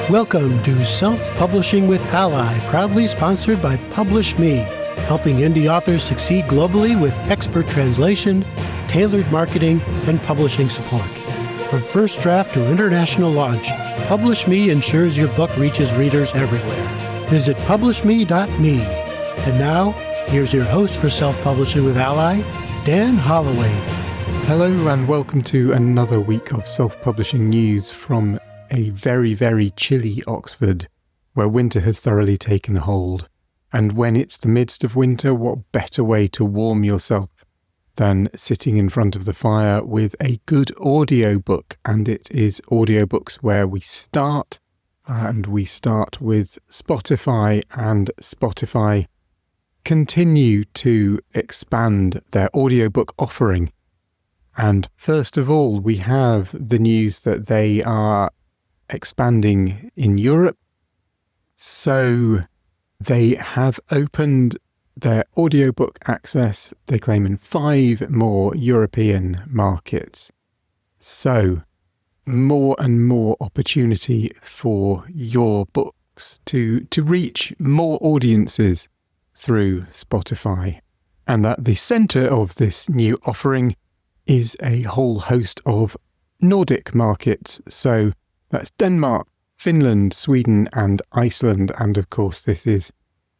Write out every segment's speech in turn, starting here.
Welcome to Self-Publishing with Ally, proudly sponsored by PublishMe, helping indie authors succeed globally with expert translation, tailored marketing, and publishing support. From first draft to international launch, PublishMe ensures your book reaches readers everywhere. Visit publishme.me. And now, here's your host for Self-Publishing with Ally, Dan Holloway. Hello and welcome to another week of self-publishing news from a very, very chilly Oxford, where winter has thoroughly taken hold. And when it's the midst of winter, what better way to warm yourself than sitting in front of the fire with a good audiobook? And it is Audiobooks where we start, and we start with Spotify, and Spotify continue to expand their audiobook offering. And first of all, we have the news that they are expanding in Europe. So they have opened their audiobook access, they claim, in 5 more European markets. So more and more opportunity for your books to reach more audiences through Spotify. And at the centre of this new offering is a whole host of Nordic markets. So that's Denmark, Finland, Sweden and Iceland. And of course this is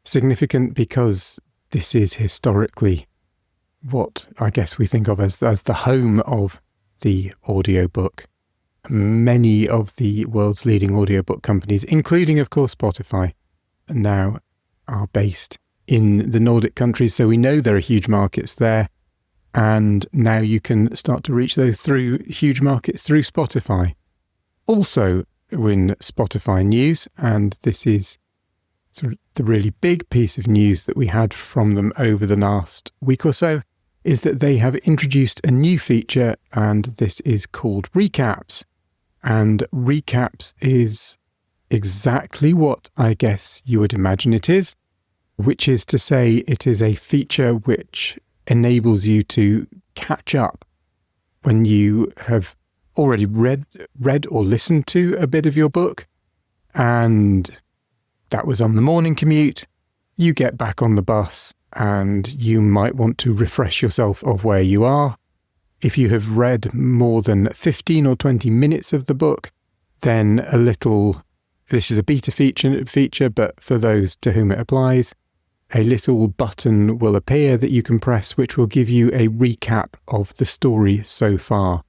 significant because this is historically what I guess we think of as the home of the audiobook. Many of the world's leading audiobook companies, including of course Spotify, now are based in the Nordic countries. So we know there are huge markets there. And now you can start to reach those through huge markets through Spotify. Also in Spotify news, and this is sort of the really big piece of news that we had from them over the last week or so, is that they have introduced a new feature, and this is called Recaps. And Recaps is exactly what I guess you would imagine it is, which is to say it is a feature which enables you to catch up when you have already read or listened to a bit of your book, and that was on the morning commute. You get back on the bus and you might want to refresh yourself of where you are. If you have read more than 15 or 20 minutes of the book, then this is a beta feature, but for those to whom it applies, a little button will appear that you can press, which will give you a recap of the story so far.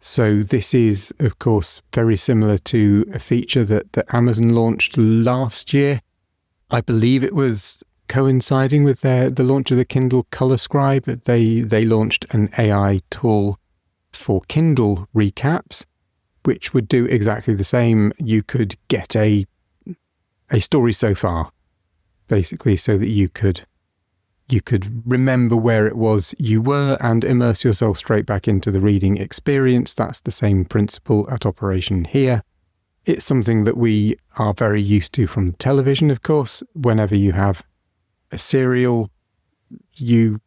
So this is, of course, very similar to a feature that Amazon launched last year. I believe it was coinciding with the launch of the Kindle Color Scribe. They launched an AI tool for Kindle recaps, which would do exactly the same. You could get a story so far, basically, so that you could remember where it was you were and immerse yourself straight back into the reading experience. That's the same principle at operation here. It's something that we are very used to from television, of course. Whenever you have a serial, you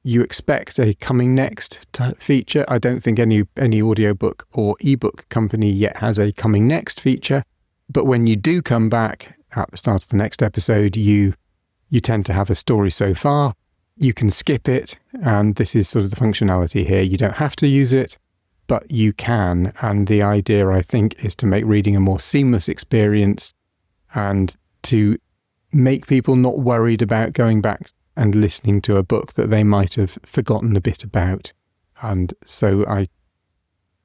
expect a coming next feature. I don't think any audiobook or ebook company yet has a coming next feature, but when you do come back at the start of the next episode, you tend to have a story so far. You can skip it, and this is sort of the functionality here. You don't have to use it, but you can. And the idea, I think, is to make reading a more seamless experience and to make people not worried about going back and listening to a book that they might have forgotten a bit about. And so I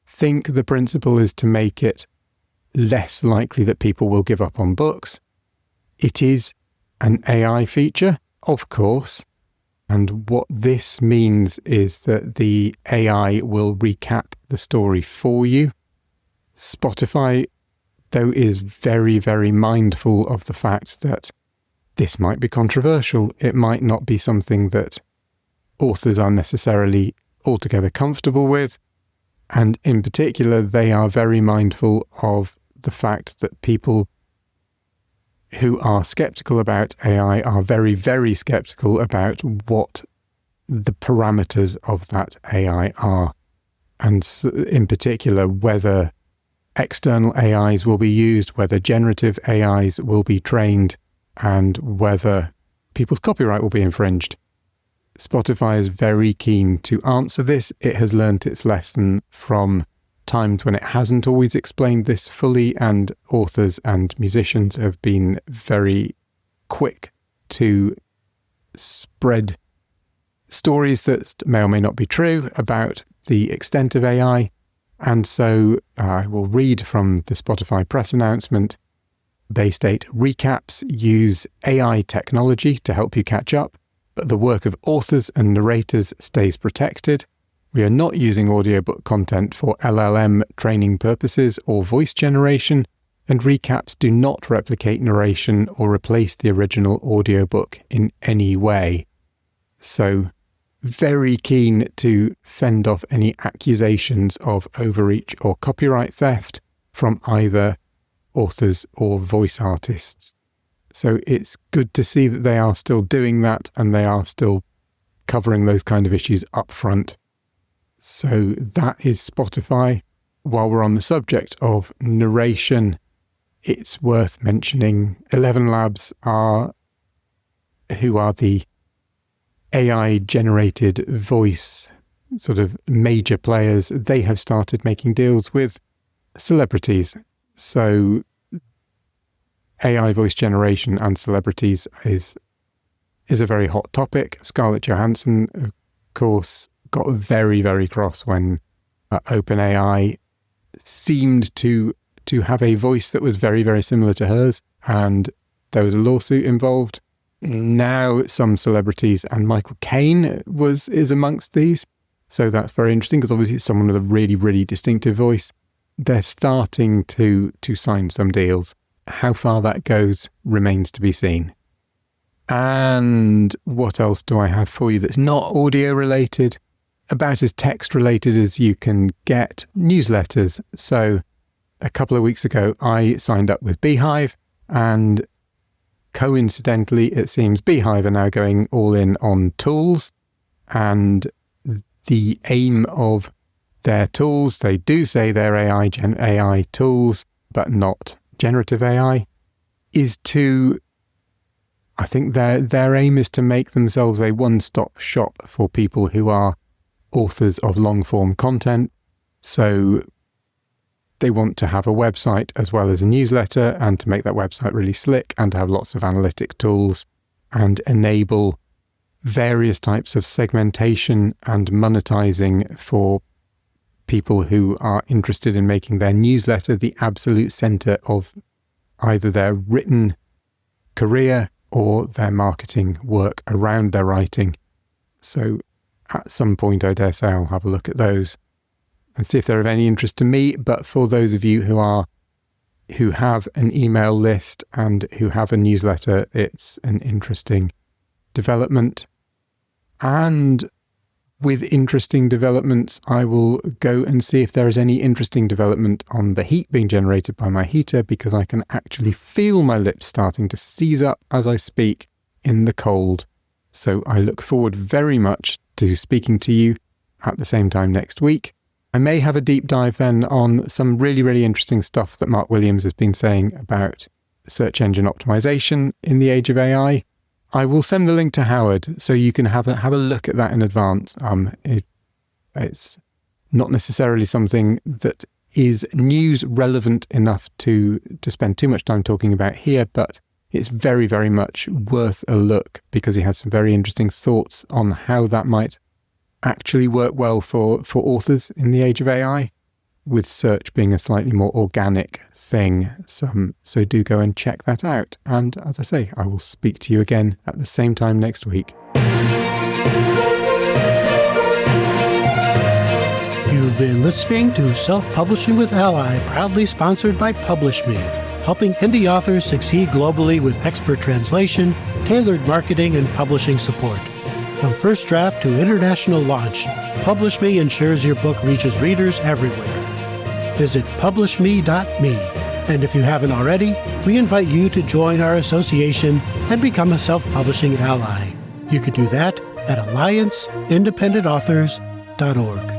think the principle is to make it less likely that people will give up on books. It is an AI feature, of course, and what this means is that the AI will recap the story for you. Spotify, though, is very, very mindful of the fact that this might be controversial. It might not be something that authors are necessarily altogether comfortable with, and in particular, they are very mindful of the fact that people who are skeptical about AI are very, very skeptical about what the parameters of that AI are. And in particular, whether external AIs will be used, whether generative AIs will be trained, and whether people's copyright will be infringed. Spotify is very keen to answer this. It has learnt its lesson from times when it hasn't always explained this fully, and authors and musicians have been very quick to spread stories that may or may not be true about the extent of AI. And so I will read from the Spotify press announcement. They state, recaps use AI technology to help you catch up, but the work of authors and narrators stays protected. We are not using audiobook content for LLM training purposes or voice generation, and recaps do not replicate narration or replace the original audiobook in any way. So, very keen to fend off any accusations of overreach or copyright theft from either authors or voice artists. So it's good to see that they are still doing that, and they are still covering those kind of issues up front. So that is Spotify. While we're on the subject of narration, it's worth mentioning 11 Labs who are the AI-generated voice sort of major players. They have started making deals with celebrities. So AI voice generation and celebrities is a very hot topic. Scarlett Johansson, of course, got very, very cross when OpenAI seemed to have a voice that was very, very similar to hers, and there was a lawsuit involved. Now some celebrities, and Michael Caine is amongst these, so that's very interesting because obviously it's someone with a really, really distinctive voice. They're starting to sign some deals. How far that goes remains to be seen. And what else do I have for you that's not audio related? About as text related as you can get. Newsletters. So a couple of weeks ago, I signed up with beehiiv, and coincidentally, it seems beehiiv are now going all in on tools, and the aim of their tools, they do say they're AI tools, but not generative AI, is to, I think their aim is to make themselves a one-stop shop for people who are authors of long-form content. So they want to have a website as well as a newsletter, and to make that website really slick, and to have lots of analytic tools, and enable various types of segmentation and monetizing for people who are interested in making their newsletter the absolute center of either their written career or their marketing work around their writing. So at some point, I dare say I'll have a look at those and see if they're of any interest to me. But for those of you who have an email list and who have a newsletter, it's an interesting development. And with interesting developments, I will go and see if there is any interesting development on the heat being generated by my heater, because I can actually feel my lips starting to seize up as I speak in the cold. So I look forward very much to speaking to you at the same time next week. I may have a deep dive then on some really, really interesting stuff that Mark Williams has been saying about search engine optimization in the age of AI. I will send the link to Howard so you can have a look at that in advance. It's not necessarily something that is news relevant enough to spend too much time talking about here, but it's very, very much worth a look because he has some very interesting thoughts on how that might actually work well for authors in the age of AI, with search being a slightly more organic thing. So do go and check that out. And as I say, I will speak to you again at the same time next week. You've been listening to Self-Publishing with Ally, proudly sponsored by PublishMe, helping indie authors succeed globally with expert translation, tailored marketing, and publishing support. From first draft to international launch, PublishMe ensures your book reaches readers everywhere. Visit publishme.me, and if you haven't already, we invite you to join our association and become a self-publishing ally. You can do that at allianceindependentauthors.org.